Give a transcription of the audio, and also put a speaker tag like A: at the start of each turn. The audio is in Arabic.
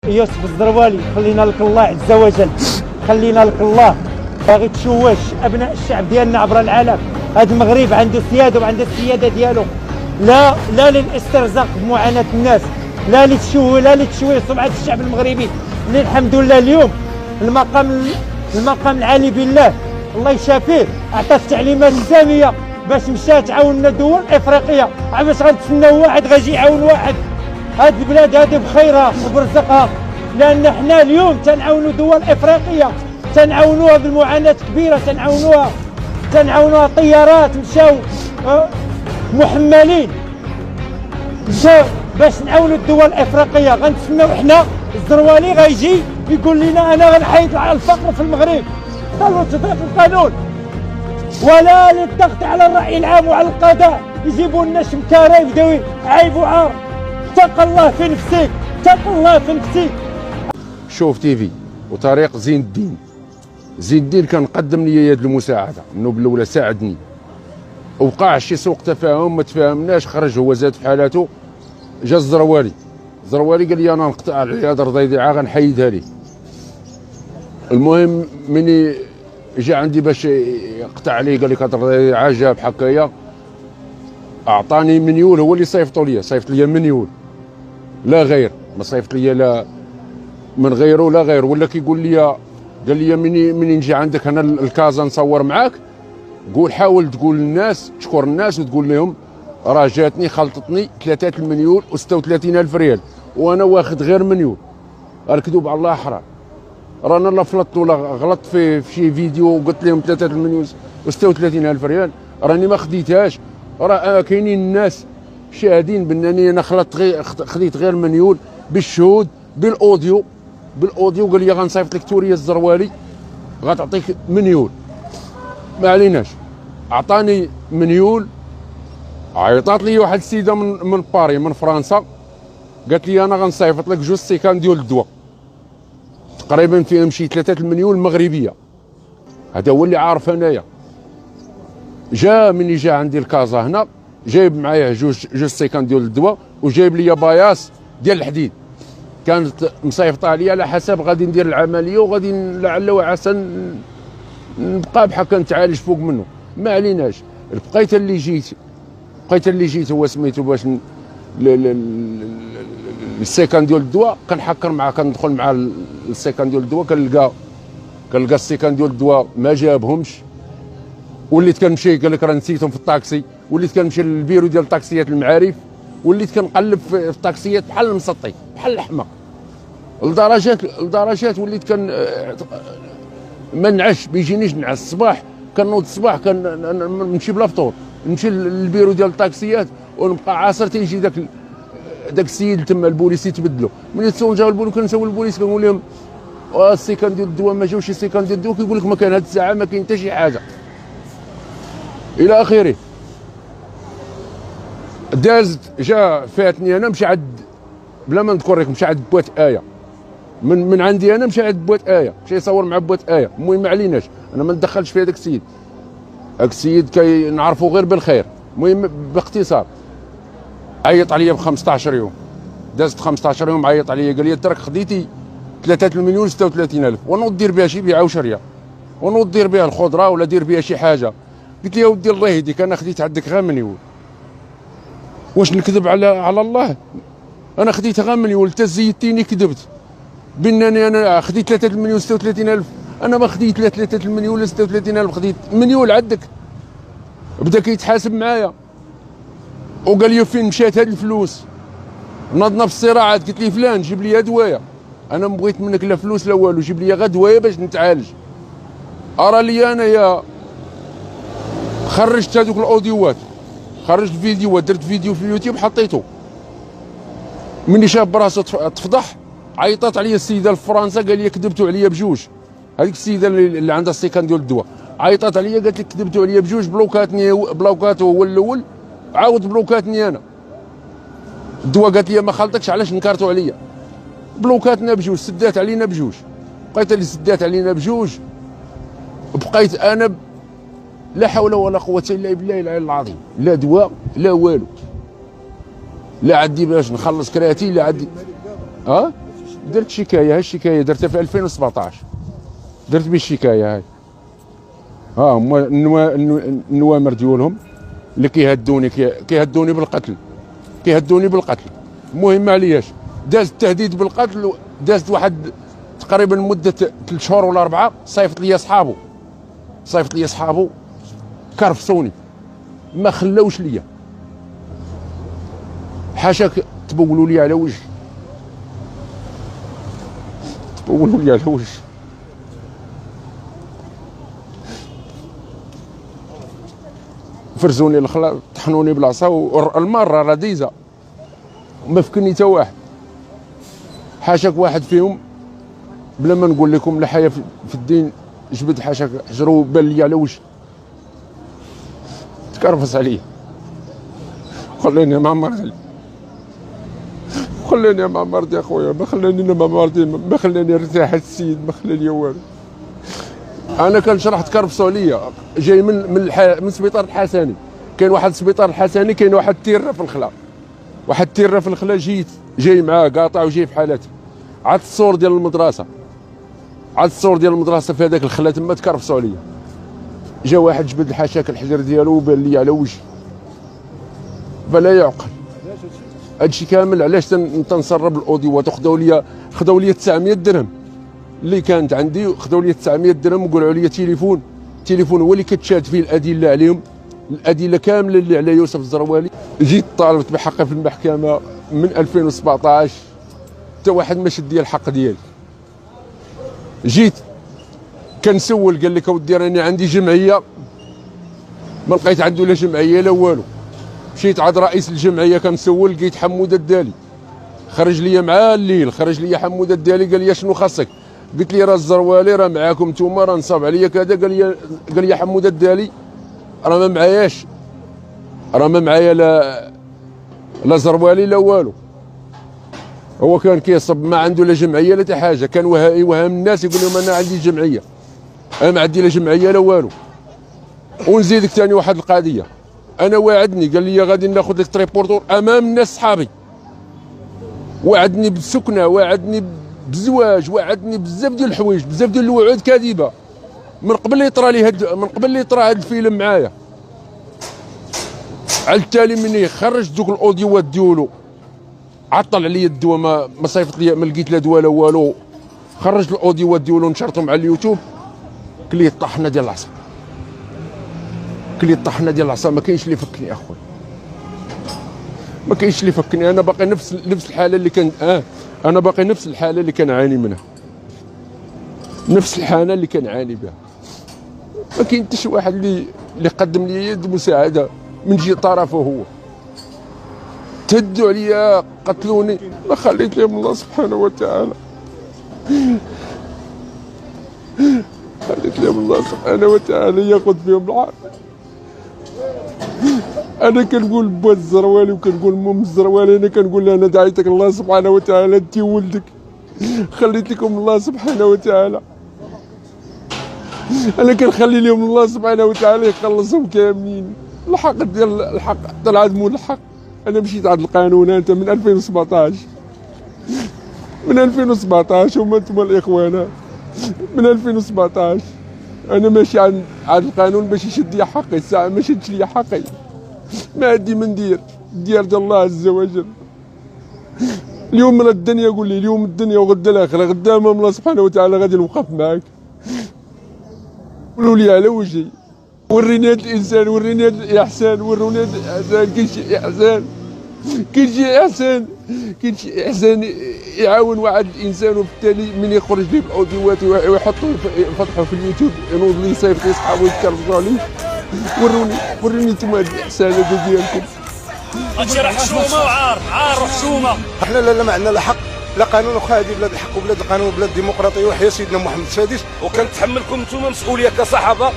A: يوسف الزروالي خلينا لك الله عز وجل، خلينا لك الله. باغي تشوش ابناء الشعب ديالنا عبر العالم. هذا المغرب عنده سياده وعنده السياده ديالو، لا للاسترزاق بمعاناه الناس، لا لتشويه سمعه الشعب المغربي اللي الحمد لله اليوم المقام العالي بالله الله يشافيه عطى التعليمات الساميه باش مشى تعاوننا دول افريقيه. علاش غنتسناو واحد غيجي يعاون واحد؟ هاد البلاد هادي بخيرها وبرزقها، لان حنا اليوم تنعاونوا دول افريقيه، تنعاونوها بالمعاناه كبيره، تنعاونوها طيارات مشاو محملين مشاو باش نعاونوا الدول الافريقيه. غنتسناو حنا الزروالي غيجي يقول لنا انا غنحيد على الفقر في المغرب. قالوا تطبيق القانون ولا للضغط على الراي العام وعلى القضاء يجيبوا لنا شمكاره يبداو عيب وعار. اتق الله في نفسك، اتق الله في نفسك.
B: شوف تيفي وطريق زين الدين كان قدم لي يد المساعده، النوب الاولى ساعدني، وقع شي سوء تفاهم ما تفاهمناش، خرج هو زاد في حالاته. جا الزروالي قال لي انا نقطع العياده الرضيعه غنحيدها لي. المهم مني جا عندي باش يقطع لي قال لي هاد الرضيعه جاب حكايا، اعطاني منيول هو اللي صيفط لي منيول لا غير، ما صيفط لي لا من غيره لا غير. ولا كيقول لي قال لي مني نجي عندك هنا الكازا نصور معاك، حاول تقول للناس، تشكر الناس وتقول لهم راه جاتني خلطتني 3 مليون و36 الف ريال وانا واخد غير مليون. الكذوب على الله حرام، رانا لا فلطت ولا غلطت في شي فيديو وقلت لهم 3 مليون و36 الف ريال، راني ما خديتهاش. راه كاينين الناس شاهدين بانني انا خديت غير مليون بالشهود بالاوديو قال لي غنصيفط لك توريه الزروالي غتعطيك مليون. ما عليناش، اعطاني مليون. عيطات لي واحد السيده من باري من فرنسا قالت لي انا غنصيفط لك 2 سيكان ديال الدواء تقريبا فيهم شي 3 مليون مغربيه. هذا هو اللي عارف انايا. مني جا عندي الكازا هنا جايب معايا 2 سيكان ديال الدواء وجايب لي باياس ديال الحديد، كانت مصيفطه عليا على حسب غادي ندير العمليه وغادي لعل وعسى نبقى بحال كنتعالج فوق منه. ما عليناش. بقيت اللي جيت هو سميتو باش السيكان ديال الدواء كنحكر معاه، كندخل مع السيكان ديال الدواء كنلقى السيكان ديال الدواء ما جابهمش. وليت كنمشي قال لك راه نسيتهم في الطاكسي، وليت كنمشي للبيرو ديال الطاكسيات المعارف، وليت كنقلب في الطاكسيات بحال المسطي بحال الحمق، لدرجات وليت ما نعش، بيجينيش نعس الصباح، كنوض الصباح نمشي بلا فطور، نمشي للبيرو ديال الطاكسيات ونبقى عاصر تيجي داك السيد تما البوليس يتبدلوا. ملي تسول جاو البوليس كنسول البوليس كنقول لهم السيكان ديال الدواء ما جاوش، السيكان ديال الدواء كيقول لك ما كان هاد الساعه ما كاين حتى شي حاجه الى اخره. دازت جا فاتني انا مشى عند بلا ما نذكر لك مشى عند بوات ايه من عندي انا، مشى عند بوات ايه مشى يصور مع بوات ايه. المهم ما عليناش، انا ما ندخلش في هذاك السيد، هاك السيد كنعرفو غير بالخير. المهم باختصار عيط عليا ب 15 يوم، دازت 15 يوم عيط عليا قال لي انت راك خديتي 3 مليون 36 الف ونوض دير بها شي بيعه وشريه، ونوض دير بها الخضره ولا دير بها شي حاجه. قلت له يا ودي الله يهديك انا خديت عندك غير مليون، واش نكذب على الله؟ انا خديت غير مليون، انت زيدتيني كذبت بانني انا خديت 3 مليون 36 الف. انا ما خديت لا 3 مليون ولا 36 الف، خديت مليون عندك. بدا كيتحاسب معايا وقال لي فين مشات هاد الفلوس؟ نضنا في الصراعات، قلت لي فلان جيب لي دوايه، انا ما بغيت منك لا فلوس لا والو، جيب لي غير دوايه باش نتعالج. ارى لي انايا خرجت هذوك الاوديوات، خرجت الفيديوهات، درت فيديو في اليوتيوب حطيته. مني شاف براسو تفضح، عيطات عليا السيده في فرنسا قال لي كذبتوا عليا بجوج. هذيك السيده اللي عندها السيكان ديال الدواء عيطات عليا قالت لي كذبتوا عليا بجوج، بلوكاتو هو الاول، عاود بلوكاتني انا. الدواء قالت لي ما خلطكش علاش نكرتوا عليا، بلوكاتنا بجوج، سدات علينا بجوج. بقيت اللي سدات علينا بجوج، بقيت انا لا حول ولا قوه الا بالله العلي العظيم، لا دواء لا والو، لا عندي باش نخلص كراتي، لا عندي درت شكايه، هاي الشكايه درتها في 2017، درت به الشكايه هاي. هما النوامر ديالهم اللي كيهدوني بالقتل، كيهدوني بالقتل. المهم ما علياش، داز التهديد بالقتل، دازت واحد تقريبا مده 3 شهور ولا 4، صيفط لي صحابو كرفصوني، ما خلاوش ليا، حاشاك تبولوا لي على وجهي، تبولوا لي على وجهي. فرزوني الخلا، طحنوني بالعصا، والمره راه ديزه ما فكني حتى واحد. حاشاك واحد فيهم بلا ما نقول لكم لا حياه في الدين، جبد حاشاك حجرو بان لي على وجهي، تكرفس عليا، خليني مع مرتي، خليني مع مرتي اخويا، ما خلاني مع مرتي، ما خلاني ارتاح السيد، ما خلاني والو. انا كنشرح تكرفسوا عليا، جاي من سبيطار الحسني. كاين واحد سبيطار الحسني، كاين واحد التيره في الخلا، واحد التيره في الخلا، جاي معاه قاطع وجاي في حالته. عاد الصور ديال المدرسه، في هذاك الخلا تما تكرفسوا عليا. جا واحد جبد الحشاك الحجر ديالو وبان لي على وجهي، فلا يعقل. هادشي كامل علاش تنسرب الاوديوات. خداو لي 900 درهم اللي كانت عندي، خداو لي 900 درهم وقالوا لي تليفون هو اللي كتشاد فيه الادله عليهم، الادله كامله اللي على يوسف الزروالي. جيت طالبت بحقي في المحكمه من 2017، حتى واحد ما شد لي الحق ديالي. جيت كنسول، قال لك اودي راني عندي جمعيه، ما لقيت عنده لا جمعيه لا والو. مشيت عند رئيس الجمعيه كنسول، لقيت حموده الدالي، خرج لي مع الليل، خرج لي حموده الدالي، قال لي شنو خاصك؟ قلت لي راه الزروالي راه معاكم نتوما، راه نصاب عليا كذا. قال لي حموده الدالي راه ما معاياش، راه ما معايا لا زروالي لا والو. هو كان كيصب، ما عنده لا جمعيه لا حتى حاجه، كان يوهم الناس يقول لهم انا عندي جمعيه، انا ما عندي لا جمعيه لا والو. ونزيدك ثاني واحد القضيه، انا واعدني قال لي غادي ناخذ لك تريبورتور امام الناس صحابي، وعدني بالسكنه، وعدني بالزواج، وعدني بزاف ديال الحوايج، بزاف ديال الوعود كاذبه، من قبل اللي يطرى هذا الفيلم معايا. على التالي مني خرج دوك الاوديوات ديالو، عطل عليا الدواء، ما صيفط لي، ما لقيت لا دواء لا والو. خرج الاوديوات ديالو نشرتهم على اليوتيوب، كلي طحنا ديال العصا، ما كاينش اللي يفكني اخويا، ما كاينش اللي يفكني. انا باقي نفس الحاله اللي كان انا باقي نفس الحاله اللي كنعاني منها، نفس الحاله اللي كنعاني بها. ما كاين حتى شي واحد اللي قدم لي يد مساعده من جهه طرفه هو. تهدوا عليا، قتلوني، ما خليت لهم الله سبحانه وتعالى، خليت لهم الله سبحانه وتعالى ياخذ فيهم العار. انا كنقول با الزروالي وكنقول مم الزروالي، انا كنقول لها انا دعيتك الله سبحانه وتعالى انت ولدك، خليت لكم الله سبحانه وتعالى، انا كنخلي لهم الله سبحانه وتعالى يخلصهم كاملين. الحق ديال الحق طلع مول الحق. انا مشيت عند القانون انت من 2017 هما انتم الاخوان، من 2017 انا ماشي عند القانون باش يشد لي حقي. الساعه ما شدش لي حقي، ما عندي من دير ديال الله عز وجل. اليوم من الدنيا، قول لي اليوم الدنيا وغدا الاخره، غدا امام الله سبحانه وتعالى غادي نوقف معاك. قولوا لي على وجهي، وريني هذا الانسان، وريني هذا الاحسان، وروني هذا الاحسان. كاين شي احسان، كاين شي احسان يعاون واحد الانسان، وبالتالي من يخرج لي بالاوديوات ويحطوا يفتحوا في اليوتيوب، ينوض لي يصيفط لي صحابو يتكرفوا عليه. وروني نتوما هاد الاحسانات ديالكم.
C: هادشي راه حشومه وعار وحشومه.
D: احنا لا ما عندنا لا حق لا قانون، وخا هذه بلاد الحق وبلاد القانون وبلاد الديمقراطيه، وحيا سيدنا محمد السادس.
C: وكنتحملكم نتوما مسؤوليه كصحافه